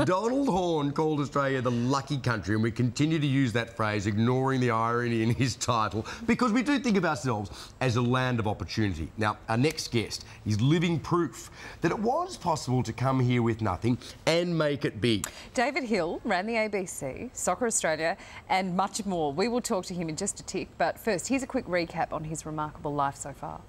Donald Horne called Australia the lucky country, and we continue to use that phrase, ignoring the irony in his title, because we do think of ourselves as a land of opportunity. Now, our next guest is living proof that it was possible to come here with nothing and make it big. David Hill ran the ABC, Soccer Australia, and much more. We will talk to him in just a tick, but first, here's a quick recap on his remarkable life so far.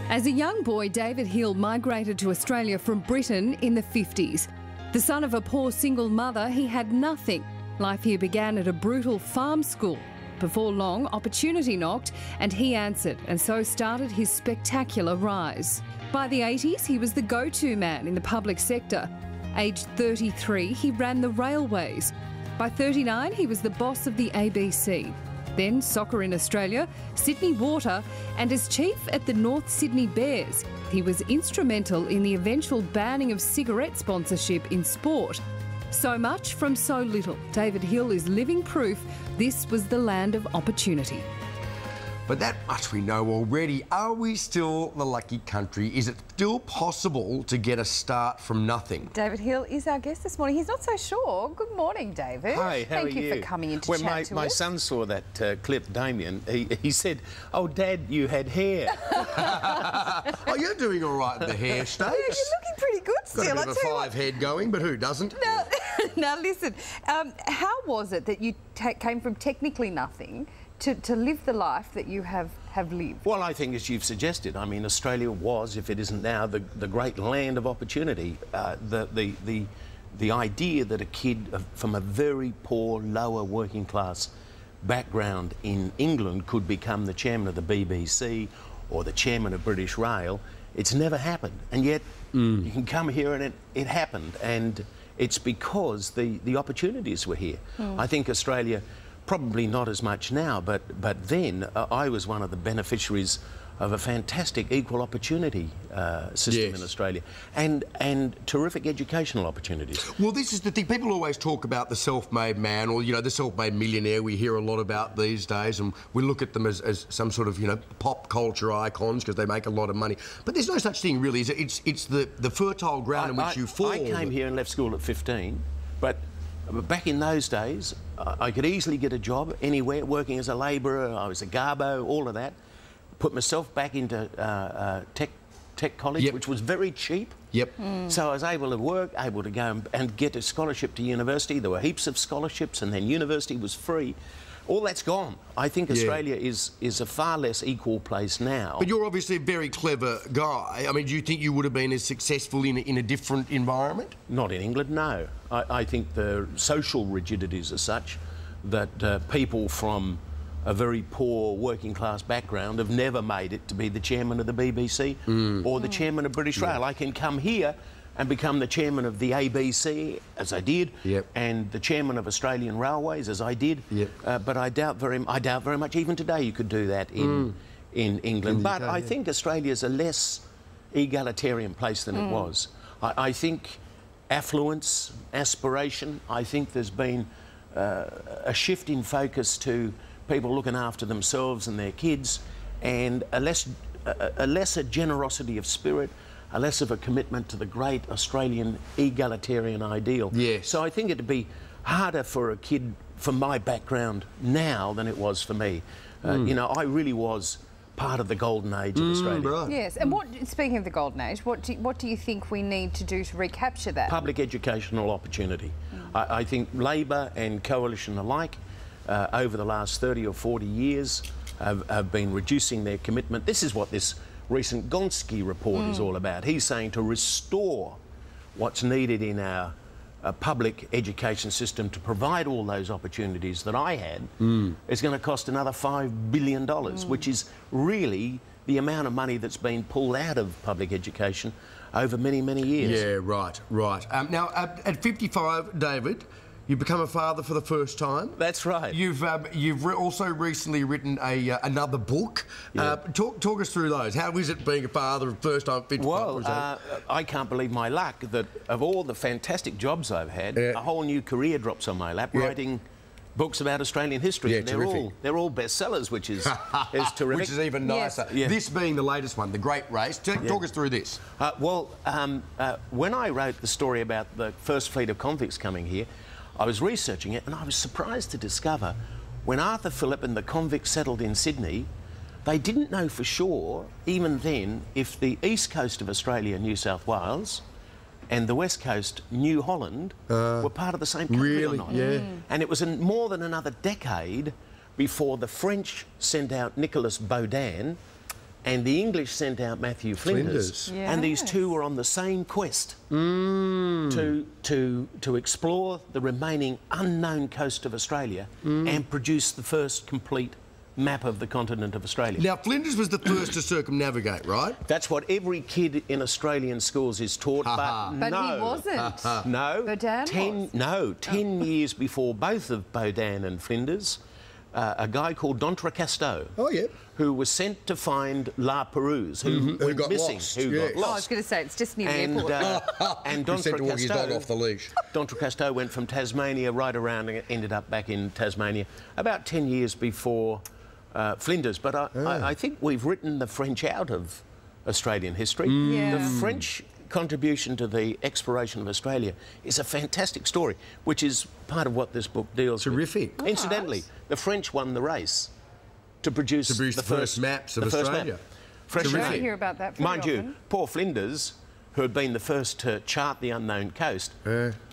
As a young boy, David Hill migrated to Australia from Britain in the 50s. The son of a poor single mother, he had nothing. Life here began at a brutal farm school. Before long, opportunity knocked and he answered, and so started his spectacular rise. By the 80s, he was the go-to man in the public sector. Aged 33, he ran the railways. By 39, he was the boss of the ABC. Then Soccer in Australia, Sydney Water, and as chief at the North Sydney Bears. He was instrumental in the eventual banning of cigarette sponsorship in sport. So much from so little. David Hill is living proof this was the land of opportunity. But that much we know already. Are we still the lucky country? Is it still possible to get a start from nothing? David Hill is our guest this morning. He's not so sure. Good morning, David. Hi, how are you? Thank you for coming in to chat to us. When my son saw that clip, Damien, he said, "Oh, Dad, you had hair." Oh, you're doing all right in the hair stakes. Yeah, you're looking pretty good still. Got a bit of a five-head going, but who doesn't? Now listen, how was it that you came from technically nothing to live the life that you have lived? Well, I think, as you've suggested, I mean, Australia was, if it isn't now, the great land of opportunity. The idea that a kid from a very poor, lower working class background in England could become the chairman of the BBC or the chairman of British Rail, it's never happened. And yet you can come here and it happened. And it's because the opportunities were here. I think Australia, probably not as much now, but then I was one of the beneficiaries of a fantastic equal opportunity system in Australia, and terrific educational opportunities. Well, this is the thing. People always talk about the self-made man, or, you know, the self-made millionaire. We hear a lot about these days, and we look at them as some sort of, you know, pop culture icons because they make a lot of money. But there's no such thing, really. It's the fertile ground in which you fall. I came here and left school at 15, but back in those days, I could easily get a job anywhere, working as a labourer. I was a garbo, all of that. Put myself back into tech college, which was very cheap. So I was able to work, able to go and get a scholarship to university. There were heaps of scholarships, and then university was free. All that's gone. I think Australia is a far less equal place now. But you're obviously a very clever guy. I mean, do you think you would have been as successful in a different environment? Not in England, no. I think the social rigidities are such that people from a very poor working class background have never made it to be the chairman of the BBC or the chairman of British Rail. I can come here and become the chairman of the ABC, as I did, and the chairman of Australian Railways, as I did. But I doubt very much even today you could do that in England. But I think Australia's a less egalitarian place than it was. I think affluence, aspiration, I think there's been a shift in focus to people looking after themselves and their kids, and a lesser generosity of spirit, a less of a commitment to the great Australian egalitarian ideal. So I think it'd be harder for a kid from my background now than it was for me. You know, I really was part of the golden age of Australia. Right. Yes, and speaking of the golden age, what do you think we need to do to recapture that? Public educational opportunity. I think Labor and Coalition alike over the last 30 or 40 years have been reducing their commitment. This is what this recent Gonski report is all about. He's saying to restore what's needed in our public education system to provide all those opportunities that I had is going to cost another $5 billion, which is really the amount of money that's been pulled out of public education over many, many years. Yeah, right. Now, at 55, David, you've become a father for the first time. That's right. You've also recently written another book. Talk us through those. How is it being a father of first time 55? Well, I can't believe my luck that of all the fantastic jobs I've had, a whole new career drops on my lap, writing books about Australian history. Yeah, And terrific. they're all bestsellers, which is terrific. Which is even nicer. Yes. Yeah. This being the latest one, The Great Race. Talk us through this. When I wrote the story about the first fleet of convicts coming here, I was researching it and I was surprised to discover when Arthur Phillip and the convicts settled in Sydney, they didn't know for sure, even then, if the east coast of Australia, New South Wales, and the west coast, New Holland, were part of the same country or not. Yeah. And it was more than another decade before the French sent out Nicolas Baudin and the English sent out Matthew Flinders. Yes. And these two were on the same quest to explore the remaining unknown coast of Australia and produce the first complete map of the continent of Australia. Now, Flinders was the first to circumnavigate, right? That's what every kid in Australian schools is taught, but But no. he wasn't. No. Baudin was. 10 years before both of Baudin and Flinders, a guy called d'Entrecasteaux, who was sent to find La Perouse, who went got missing, lost, who yes. got Oh, I was lost. going to say, it's just near the And, airport. and He sent to walk his dog off the leash. d'Entrecasteaux went from Tasmania right around and ended up back in Tasmania about 10 years before Flinders. But I think we've written the French out of Australian history. Yeah. The French contribution to the exploration of Australia is a fantastic story, which is part of what this book deals Terrific. with. Incidentally, the French won the race to produce the first maps of the first Australia. map. Fresh You don't name. hear about that very Mind you, often. poor Flinders, who had been the first to chart the unknown coast,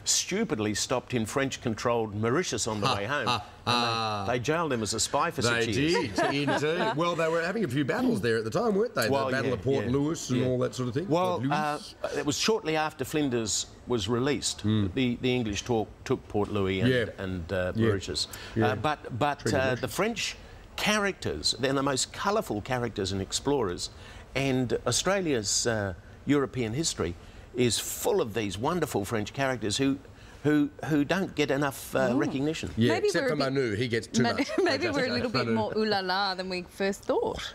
stupidly stopped in French-controlled Mauritius on the way home. And they jailed him as a spy for 6 years. They did, indeed. Well, they were having a few battles there at the time, weren't they? Well, the Battle yeah, of Port yeah, Louis and yeah. all that sort of thing. Well, Port Louis. it was shortly after Flinders was released. The English took Port Louis and Mauritius. But the French characters, they're the most colourful characters and explorers, and Australia's European history is full of these wonderful French characters who don't get enough recognition. Yeah, Maybe except we're for a bit- Manu, he gets too much. Maybe we're a little bit more ooh la la than we first thought.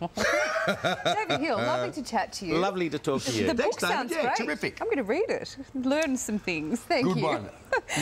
David Hill, lovely to chat to you. Lovely to talk to you. The Thanks, book David. sounds Yeah, great. terrific. I'm going to read it, learn some things. Thank Good you. one.